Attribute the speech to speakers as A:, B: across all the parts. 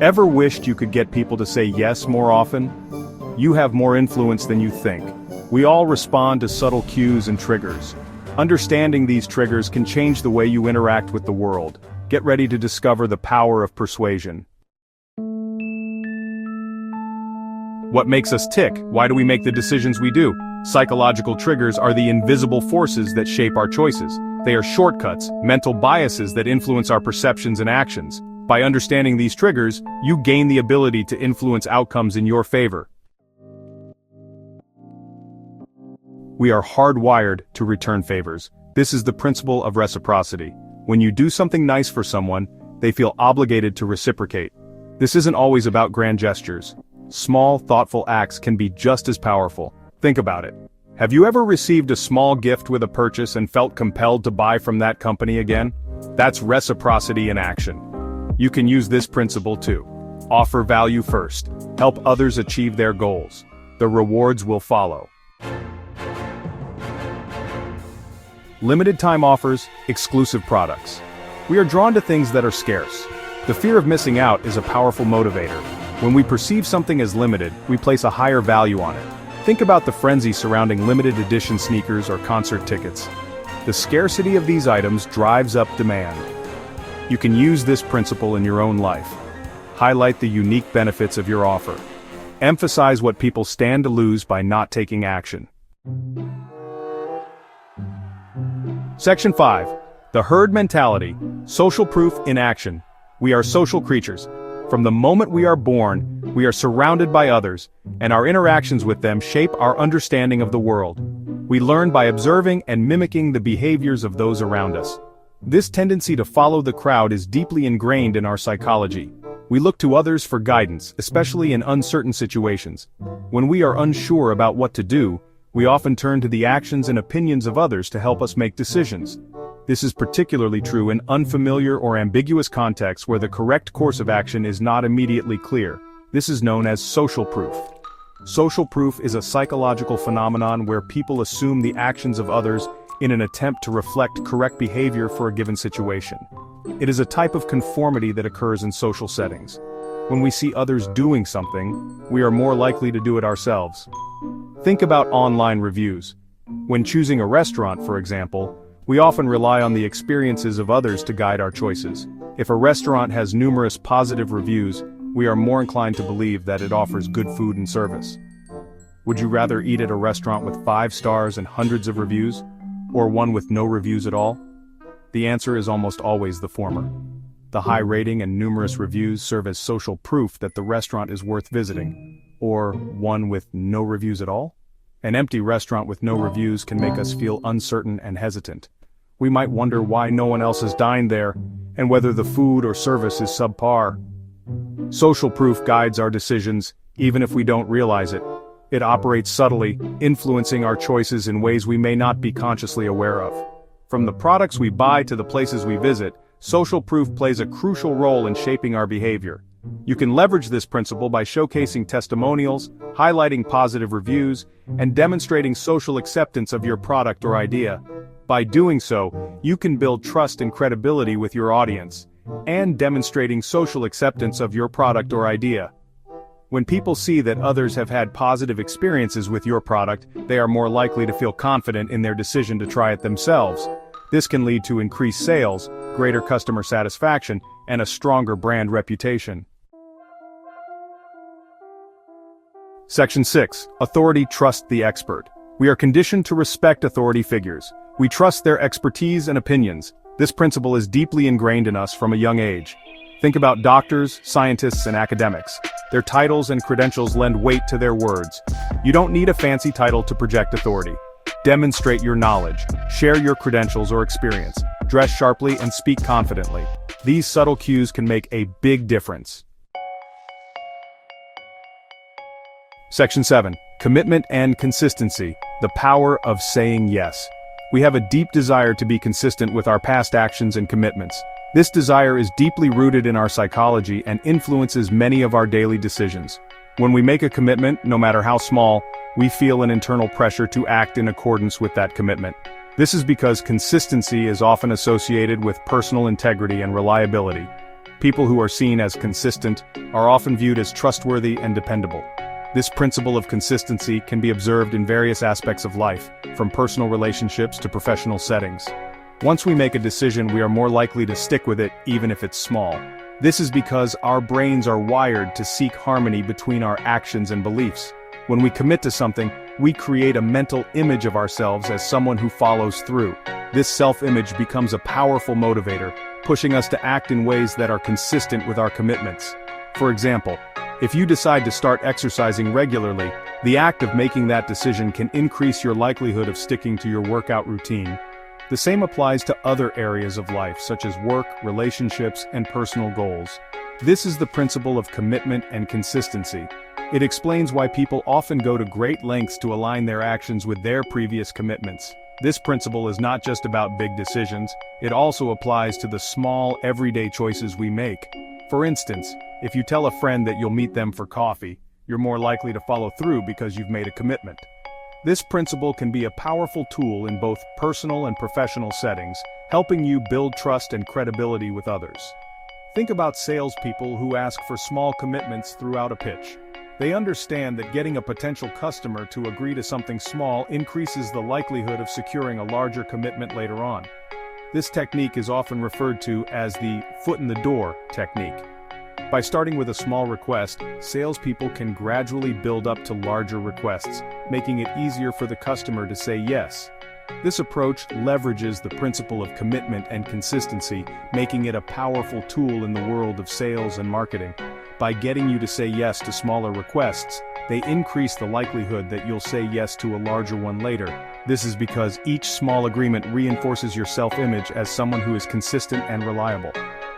A: Ever wished you could get people to say yes more often? You have more influence than you think. We all respond to subtle cues and triggers. Understanding these triggers can change the way you interact with the world. Get ready to discover the power of persuasion. What makes us tick? Why do we make the decisions we do? Psychological triggers are the invisible forces that shape our choices. They are shortcuts, mental biases that influence our perceptions and actions. By understanding these triggers, you gain the ability to influence outcomes in your favor. We are hardwired to return favors. This is the principle of reciprocity. When you do something nice for someone, they feel obligated to reciprocate. This isn't always about grand gestures. Small, thoughtful acts can be just as powerful. Think about it. Have you ever received a small gift with a purchase and felt compelled to buy from that company again? That's reciprocity in action. You can use this principle too. Offer value first. Help others achieve their goals. The rewards will follow. Limited time offers, exclusive products. We are drawn to things that are scarce. The fear of missing out is a powerful motivator. When we perceive something as limited, we place a higher value on it. Think about the frenzy surrounding limited edition sneakers or concert tickets. The scarcity of these items drives up demand. You can use this principle in your own life. Highlight the unique benefits of your offer. Emphasize what people stand to lose by not taking action. Section 5. The herd mentality. Social proof in action. We are social creatures. From the moment we are born, we are surrounded by others, and our interactions with them shape our understanding of the world. We learn by observing and mimicking the behaviors of those around us. This tendency to follow the crowd is deeply ingrained in our psychology. We look to others for guidance, especially in uncertain situations. When we are unsure about what to do, we often turn to the actions and opinions of others to help us make decisions. This is particularly true in unfamiliar or ambiguous contexts where the correct course of action is not immediately clear. This is known as social proof. Social proof is a psychological phenomenon where people assume the actions of others in an attempt to reflect correct behavior for a given situation. It is a type of conformity that occurs in social settings. When we see others doing something, we are more likely to do it ourselves. Think about online reviews. When choosing a restaurant, for example, we often rely on the experiences of others to guide our choices. If a restaurant has numerous positive reviews, we are more inclined to believe that it offers good food and service. Would you rather eat at a restaurant with 5 stars and hundreds of reviews, or one with no reviews at all? The answer is almost always the former. The high rating and numerous reviews serve as social proof that the restaurant is worth visiting, or one with no reviews at all? An empty restaurant with no reviews can make us feel uncertain and hesitant. We might wonder why no one else has dined there, and whether the food or service is subpar. Social proof guides our decisions, even if we don't realize it. It operates subtly, influencing our choices in ways we may not be consciously aware of. From the products we buy to the places we visit, social proof plays a crucial role in shaping our behavior. You can leverage this principle by showcasing testimonials, highlighting positive reviews, and demonstrating social acceptance of your product or idea. By doing so, you can build trust and credibility with your audience, and demonstrating social acceptance of your product or idea. When people see that others have had positive experiences with your product, they are more likely to feel confident in their decision to try it themselves. This can lead to increased sales, greater customer satisfaction, and a stronger brand reputation. Section 6. Authority. Trust the expert. We are conditioned to respect authority figures. We trust their expertise and opinions. This principle is deeply ingrained in us from a young age. Think about doctors, scientists, and academics. Their titles and credentials lend weight to their words. You don't need a fancy title to project authority. Demonstrate your knowledge, share your credentials or experience, dress sharply and speak confidently. These subtle cues can make a big difference. Section 7. Commitment and consistency. The power of saying yes. We have a deep desire to be consistent with our past actions and commitments. This desire is deeply rooted in our psychology and influences many of our daily decisions. When we make a commitment, no matter how small, we feel an internal pressure to act in accordance with that commitment. This is because consistency is often associated with personal integrity and reliability. People who are seen as consistent are often viewed as trustworthy and dependable. This principle of consistency can be observed in various aspects of life, from personal relationships to professional settings. Once we make a decision, we are more likely to stick with it, even if it's small. This is because our brains are wired to seek harmony between our actions and beliefs. When we commit to something, we create a mental image of ourselves as someone who follows through. This self-image becomes a powerful motivator, pushing us to act in ways that are consistent with our commitments. For example, if you decide to start exercising regularly, the act of making that decision can increase your likelihood of sticking to your workout routine. The same applies to other areas of life, such as work, relationships, and personal goals. This is the principle of commitment and consistency. It explains why people often go to great lengths to align their actions with their previous commitments. This principle is not just about big decisions, it also applies to the small, everyday choices we make. For instance, if you tell a friend that you'll meet them for coffee, you're more likely to follow through because you've made a commitment. This principle can be a powerful tool in both personal and professional settings, helping you build trust and credibility with others. Think about salespeople who ask for small commitments throughout a pitch. They understand that getting a potential customer to agree to something small increases the likelihood of securing a larger commitment later on. This technique is often referred to as the foot in the door technique. By starting with a small request, salespeople can gradually build up to larger requests, making it easier for the customer to say yes. This approach leverages the principle of commitment and consistency, making it a powerful tool in the world of sales and marketing. By getting you to say yes to smaller requests, they increase the likelihood that you'll say yes to a larger one later. This is because each small agreement reinforces your self-image as someone who is consistent and reliable.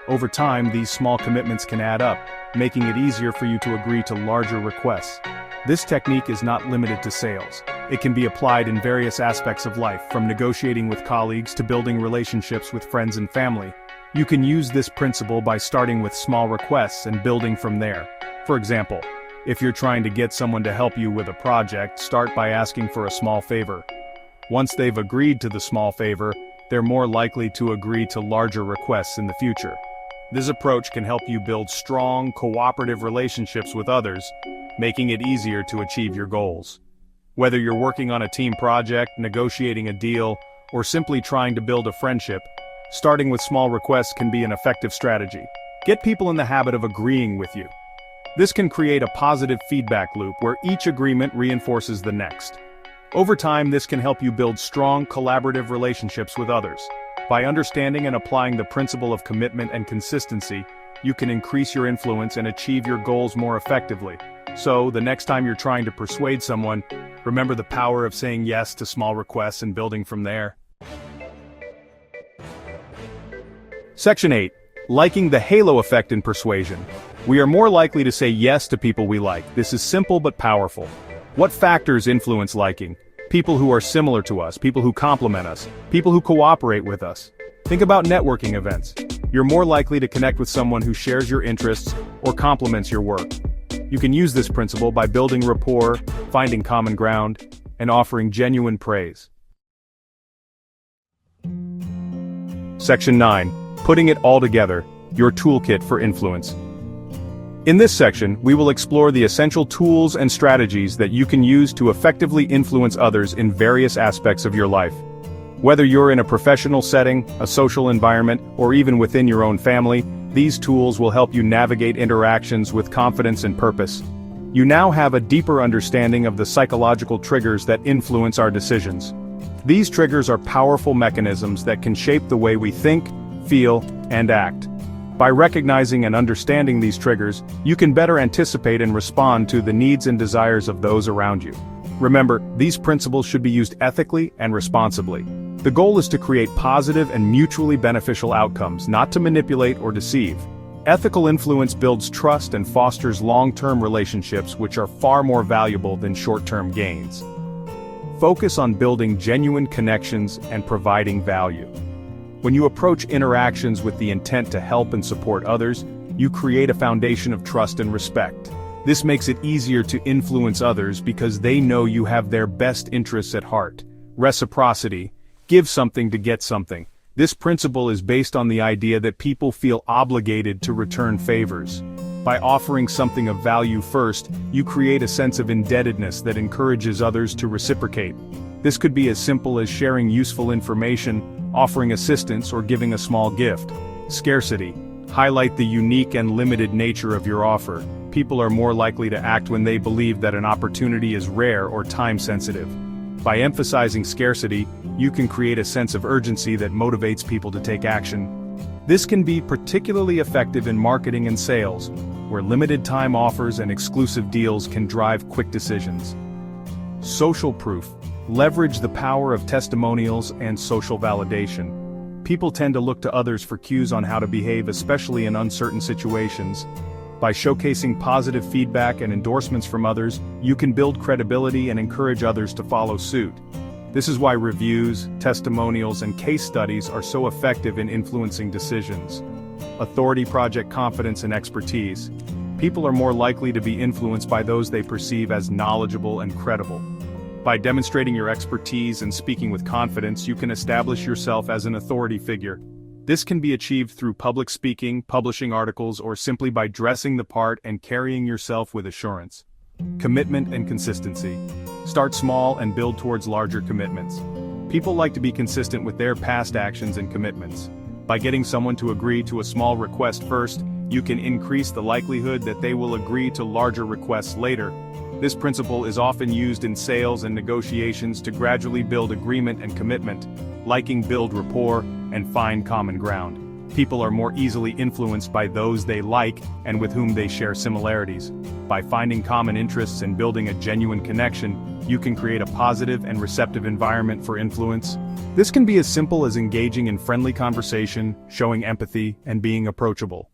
A: Over time, these small commitments can add up, making it easier for you to agree to larger requests. This technique is not limited to sales. It can be applied in various aspects of life, from negotiating with colleagues to building relationships with friends and family. You can use this principle by starting with small requests and building from there. For example, if you're trying to get someone to help you with a project, start by asking for a small favor. Once they've agreed to the small favor, they're more likely to agree to larger requests in the future. This approach can help you build strong, cooperative relationships with others, making it easier to achieve your goals. Whether you're working on a team project, negotiating a deal, or simply trying to build a friendship, starting with small requests can be an effective strategy. Get people in the habit of agreeing with you. This can create a positive feedback loop where each agreement reinforces the next. Over time, this can help you build strong, collaborative relationships with others. By understanding and applying the principle of commitment and consistency, you can increase your influence and achieve your goals more effectively. So, the next time you're trying to persuade someone, remember the power of saying yes to small requests and building from there. Section 8. Liking the halo effect in persuasion. We are more likely to say yes to people we like. This is simple but powerful. What factors influence liking? People who are similar to us, people who complement us, people who cooperate with us. Think about networking events. You're more likely to connect with someone who shares your interests or complements your work. You can use this principle by building rapport, finding common ground, and offering genuine praise. Section 9. Putting it all together, your toolkit for influence. In this section, we will explore the essential tools and strategies that you can use to effectively influence others in various aspects of your life. Whether you're in a professional setting, a social environment, or even within your own family, these tools will help you navigate interactions with confidence and purpose. You now have a deeper understanding of the psychological triggers that influence our decisions. These triggers are powerful mechanisms that can shape the way we think, feel, and act. By recognizing and understanding these triggers, you can better anticipate and respond to the needs and desires of those around you. Remember, these principles should be used ethically and responsibly. The goal is to create positive and mutually beneficial outcomes, not to manipulate or deceive. Ethical influence builds trust and fosters long-term relationships, which are far more valuable than short-term gains. Focus on building genuine connections and providing value. When you approach interactions with the intent to help and support others, you create a foundation of trust and respect. This makes it easier to influence others because they know you have their best interests at heart. Reciprocity, Give something to get something. This principle is based on the idea that people feel obligated to return favors. By offering something of value first, you create a sense of indebtedness that encourages others to reciprocate. This could be as simple as sharing useful information, offering assistance, or giving a small gift. Scarcity. Highlight the unique and limited nature of your offer. People are more likely to act when they believe that an opportunity is rare or time-sensitive. By emphasizing scarcity, you can create a sense of urgency that motivates people to take action. This can be particularly effective in marketing and sales, where limited-time offers and exclusive deals can drive quick decisions. Social proof. Leverage the power of testimonials and social validation. People tend to look to others for cues on how to behave, especially in uncertain situations. By showcasing positive feedback and endorsements from others, you can build credibility and encourage others to follow suit. This is why reviews, testimonials, and case studies are so effective in influencing decisions. Authority project confidence and expertise. People are more likely to be influenced by those they perceive as knowledgeable and credible. By demonstrating your expertise and speaking with confidence, you can establish yourself as an authority figure. This can be achieved through public speaking, publishing articles, or simply by dressing the part and carrying yourself with assurance. Commitment and consistency. Start small and build towards larger commitments. People like to be consistent with their past actions and commitments. By getting someone to agree to a small request first, you can increase the likelihood that they will agree to larger requests later. This principle is often used in sales and negotiations to gradually build agreement and commitment. Liking build rapport and find common ground. People are more easily influenced by those they like and with whom they share similarities. By finding common interests and building a genuine connection, you can create a positive and receptive environment for influence. This can be as simple as engaging in friendly conversation, showing empathy, and being approachable.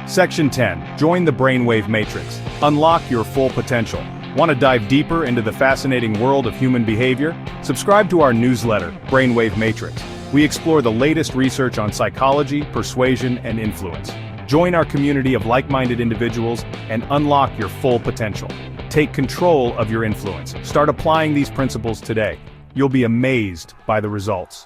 A: Section 10. Join the Brainwave Matrix. Unlock your full potential. Want to dive deeper into the fascinating world of human behavior? Subscribe to our newsletter, Brainwave Matrix. We explore the latest research on psychology, persuasion, and influence. Join our community of like-minded individuals and unlock your full potential. Take control of your influence. Start applying these principles today. You'll be amazed by the results.